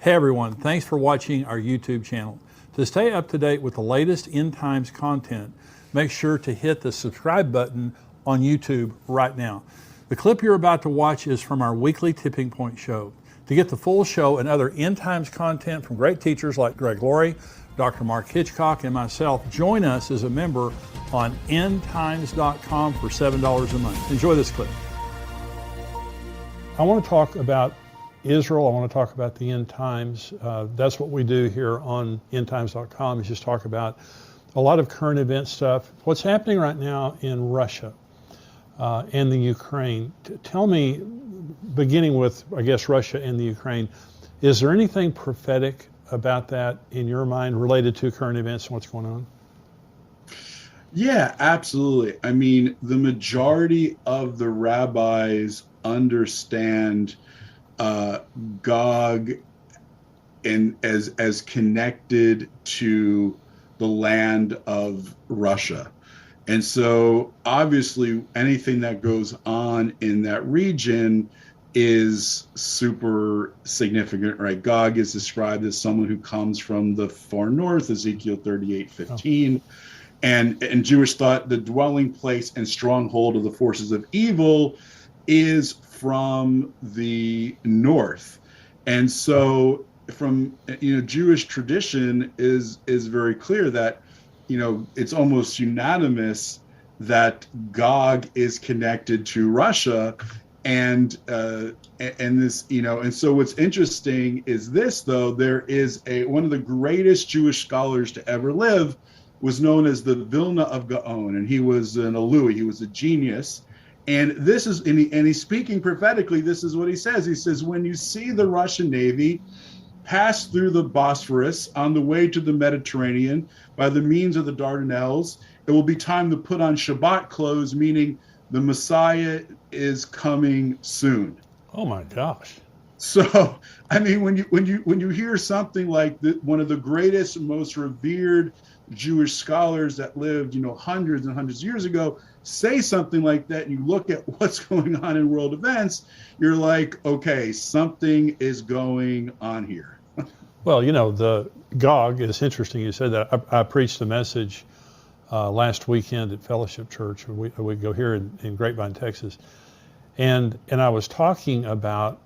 Hey everyone, thanks for watching our YouTube channel. To stay up to date with the latest end times content, make sure to hit the subscribe button on YouTube right now. The clip you're about to watch is from our weekly Tipping Point show. To get the full show and other end times content from great teachers like Greg Laurie, Dr. Mark Hitchcock, and myself, join us as a member on endtimes.com for $7 a month. Enjoy this clip. I want to talk about Israel. I want to talk about the end times. That's what we do here on endtimes.com, is just talk about a lot of current event stuff. What's happening right now in Russia and the Ukraine. Tell me, beginning with, I guess, Russia and the Ukraine, is there anything prophetic about that in your mind related to current events and what's going on? Yeah, absolutely. I mean, the majority of the rabbis understand Gog and as connected to the land of Russia. And so obviously anything that goes on in that region is super significant, right? Gog is described as someone who comes from the far north, Ezekiel 38:15. Oh. And in Jewish thought, the dwelling place and stronghold of the forces of evil is from the north. And so from, Jewish tradition is very clear that, it's almost unanimous that Gog is connected to Russia. And this, and so what's interesting is this, though, there is one of the greatest Jewish scholars to ever live was known as the Vilna of Gaon, and he was an Alui, he was a genius. And this is, and he's speaking prophetically, this is what he says. He says, when you see the Russian Navy pass through the Bosphorus on the way to the Mediterranean by the means of the Dardanelles, it will be time to put on Shabbat clothes, meaning the Messiah is coming soon. Oh my gosh. So, I mean, when you hear something like one of the greatest, most revered Jewish scholars that lived, hundreds and hundreds of years ago, say something like that, and you look at what's going on in world events, you're like, okay, something is going on here. Well, the Gog, it's interesting you said that. I preached a message last weekend at Fellowship Church. We go here in Grapevine, Texas. And I was talking about,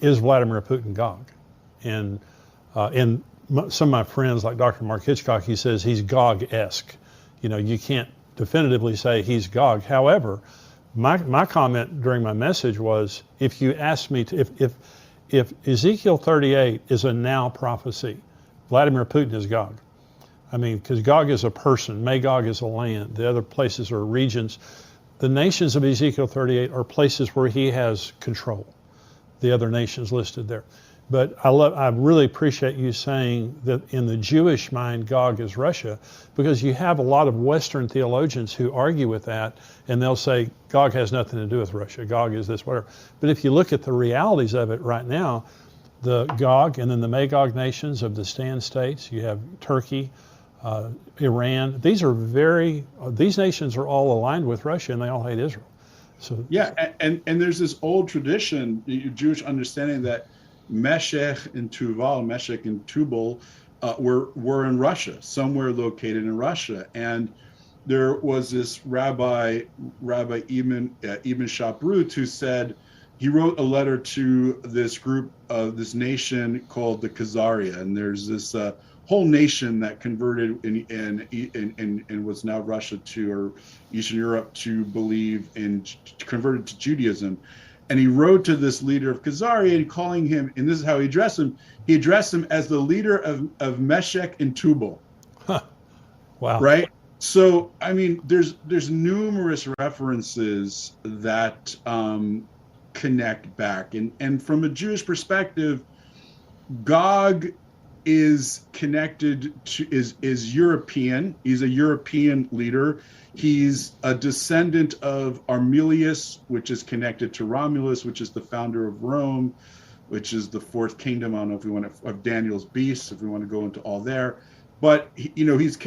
is Vladimir Putin Gog? And some of my friends, like Dr. Mark Hitchcock, he says he's Gog-esque. You can't definitively say he's Gog. However, my comment during my message was, if you ask me to, if Ezekiel 38 is a now prophecy, Vladimir Putin is Gog. I mean, because Gog is a person, Magog is a land, the other places are regions. The nations of Ezekiel 38 are places where he has control, the other nations listed there. But I really appreciate you saying that in the Jewish mind, Gog is Russia, because you have a lot of Western theologians who argue with that, and they'll say Gog has nothing to do with Russia. Gog is this, whatever. But if you look at the realities of it right now, the Gog and then the Magog nations of the Stan states, you have Turkey, Iran. These nations are all aligned with Russia, and they all hate Israel. So yeah, and there's this old tradition, Jewish understanding that Meshech and Tubal were in Russia, somewhere located in Russia. And there was this Rabbi Ibn Shaprut, who said, he wrote a letter to this group of this nation called the Khazaria. And there's this whole nation that converted in what's now Russia or Eastern Europe to believe converted to Judaism. And he wrote to this leader of Khazaria, and calling him, and this is how he addressed him. He addressed him as the leader of Meshech and Tubal. Huh. Wow. Right? So, I mean, there's numerous references that connect back. And from a Jewish perspective, Gog is connected to, is European. He's a European leader. He's a descendant of Armilius, which is connected to Romulus, which is the founder of Rome, which is the fourth kingdom. I don't know if we want to, of Daniel's beasts, if we want to go into all there. But he's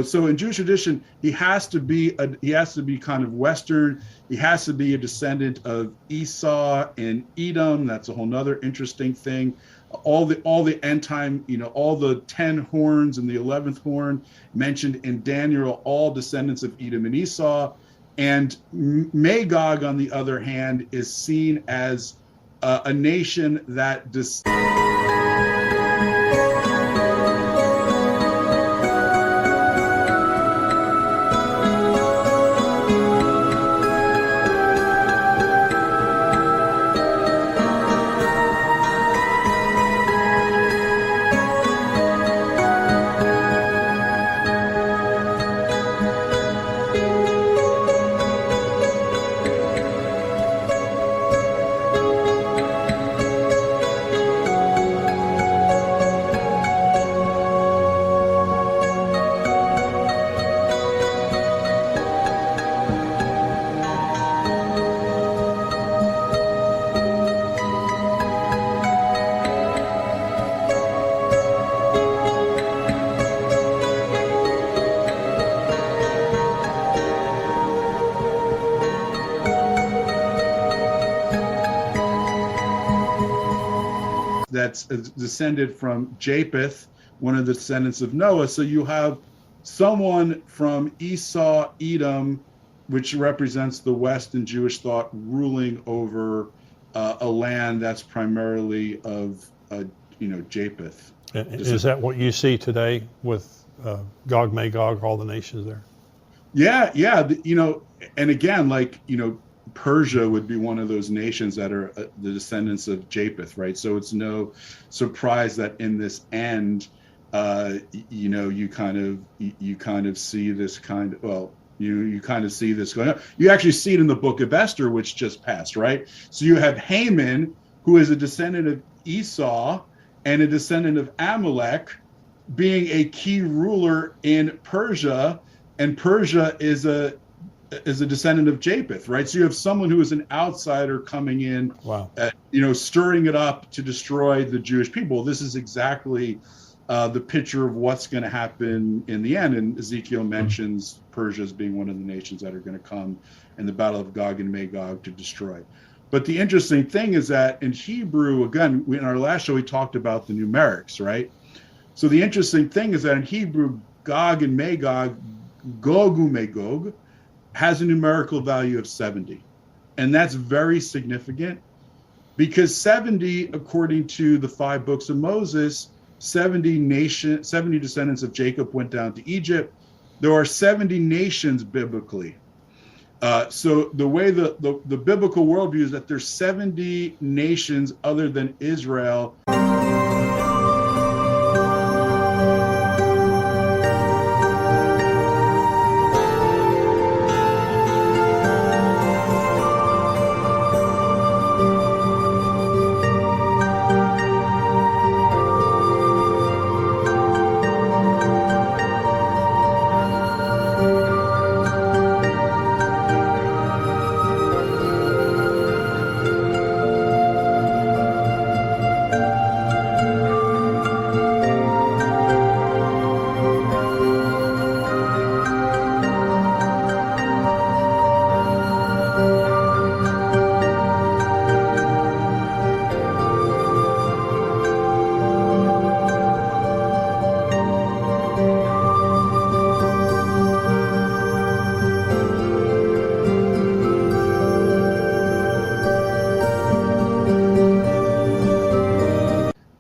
so in Jewish tradition, he has to be kind of Western. He has to be a descendant of Esau and Edom. That's a whole nother interesting thing. all the end time, all the 10 horns and the 11th horn mentioned in Daniel, all descendants of Edom and Esau. And Magog, on the other hand, is seen as a nation that that's descended from Japheth, one of the descendants of Noah. So you have someone from Esau, Edom, which represents the West in Jewish thought, ruling over a land that's primarily of, Japheth. Is that what you see today with Gog, Magog, all the nations there? Yeah. And again, Persia would be one of those nations that are the descendants of Japheth, right? So it's no surprise that in this end, you kind of see this you kind of see this going on. You actually see it in the book of Esther, which just passed, right? So you have Haman, who is a descendant of Esau and a descendant of Amalek, being a key ruler in Persia, and Persia is a descendant of Japheth, right? So you have someone who is an outsider coming in, wow, stirring it up to destroy the Jewish people. This is exactly the picture of what's going to happen in the end. And Ezekiel mentions Persia as being one of the nations that are going to come in the battle of Gog and Magog to destroy. But the interesting thing is that in Hebrew, again, in our last show, we talked about the numerics, right? So the interesting thing is that in Hebrew, Gog and Magog, Gogu Magog, has a numerical value of 70. And that's very significant because 70, according to the 5 books of Moses, 70 descendants of Jacob went down to Egypt. There are 70 nations biblically. So the way the biblical worldview is that there's 70 nations other than Israel.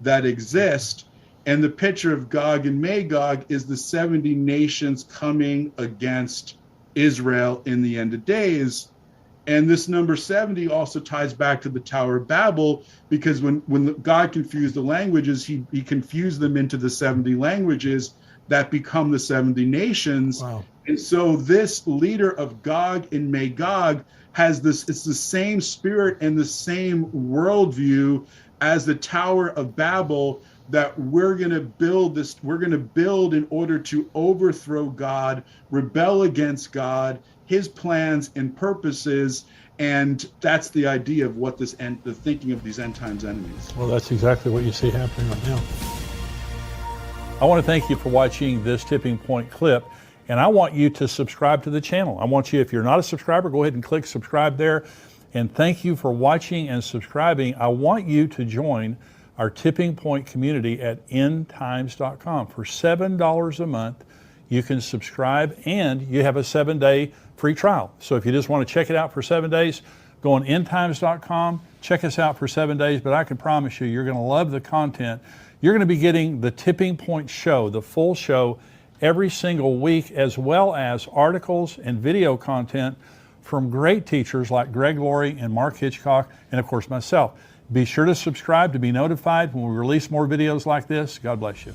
That exist, and the picture of Gog and Magog is the 70 nations coming against Israel in the end of days. And this number 70 also ties back to the Tower of Babel, because when God confused the languages, he confused them into the 70 languages that become the 70 nations. Wow. And so this leader of Gog and Magog has this, it's the same spirit and the same worldview as the Tower of Babel, that we're going to build in order to overthrow God, rebel against God, his plans and purposes. And that's the idea of what the thinking of these end times enemies. Well, that's exactly what you see happening right now. I want to thank you for watching this Tipping Point clip, and I want you to subscribe to the channel. I want you, if you're not a subscriber, go ahead and click subscribe there. And thank you for watching and subscribing. I want you to join our Tipping Point community at endtimes.com. For $7 a month, you can subscribe, and you have a 7-day free trial. So if you just want to check it out for 7 days, go on endtimes.com, check us out for 7 days, but I can promise you, you're going to love the content. You're going to be getting the Tipping Point show, the full show, every single week, as well as articles and video content from great teachers like Greg Laurie and Mark Hitchcock, and of course myself. Be sure to subscribe to be notified when we release more videos like this. God bless you.